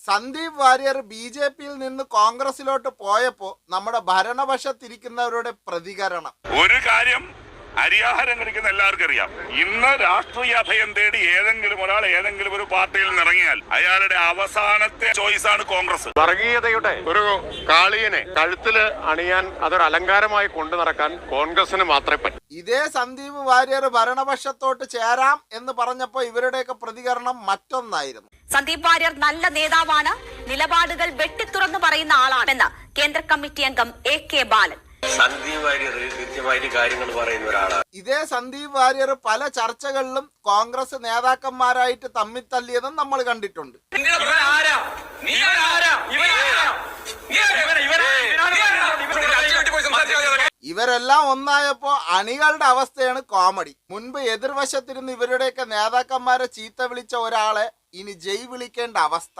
സന്ദീപ് വാര്യർ ബി.ജെ.പിയിൽ നിന്ന് കോൺഗ്രസിലോട്ട് പോയപ്പോൾ നമ്മുടെ ഭരണപക്ഷത്തിരിക്കുന്നവരുടെ പ്രതികരണം. ഒരു കാര്യം അരിയാഹാരം കഴിക്കുന്ന എല്ലാവർക്കും അറിയാം. ഇന്ന് രാഷ്ട്രീയ അഭയം തേടി ഏതെങ്കിലും ഒരാൾ ഏതെങ്കിലും ഒരു പാർട്ടിയിൽ നിന്നിറങ്ങിയാൽ അയാളുടെ അവസാനത്തെ ചോയ്സാണ് കോൺഗ്രസ്. വർഗീയതയുടെ ഒരു കാളിയനെ കഴുത്തില് അണിയാൻ അതൊരു അലങ്കാരമായി കൊണ്ടു നടക്കാൻ കോൺഗ്രസിന് മാത്രമേ പറ്റൂ. ഇതേ സന്ദീപ് വാര്യർ ഭരണപക്ഷത്തോട്ട് ചേരാം എന്ന് പറഞ്ഞപ്പോൾ ഇവരുടെയൊക്കെ പ്രതികരണം മറ്റൊന്നായിരുന്നു. സന്ദീപ് വാര്യർ നല്ല നേതാവാണ്, നിലപാടുകൾ വെട്ടിത്തുറന്നു പറയുന്ന ആളാണെന്ന് കേന്ദ്ര കമ്മിറ്റി അംഗം A.K. ബാലൻ. സന്ദീപ് വാര്യർ കൃത്യമായിട്ട് കാര്യങ്ങൾ പറയുന്ന ഒരാളാണ്. ഇതേ സന്ദീപ് വാര്യർ പല ചർച്ചകളിലും കോൺഗ്രസ് നേതാക്കന്മാരായിട്ട് തമ്മിൽ തല്ലിയതും നമ്മൾ കണ്ടിട്ടുണ്ട്. ഇവരെല്ലാം ഒന്നായപ്പോ അണികളുടെ അവസ്ഥയാണ് കോമഡി. മുൻപ് എതിർവശത്തിരുന്ന് ഇവരുടെയൊക്കെ നേതാക്കന്മാരെ ചീത്ത വിളിച്ച ഒരാളെ ഇനി ജയ് വിളിക്കേണ്ട അവസ്ഥ.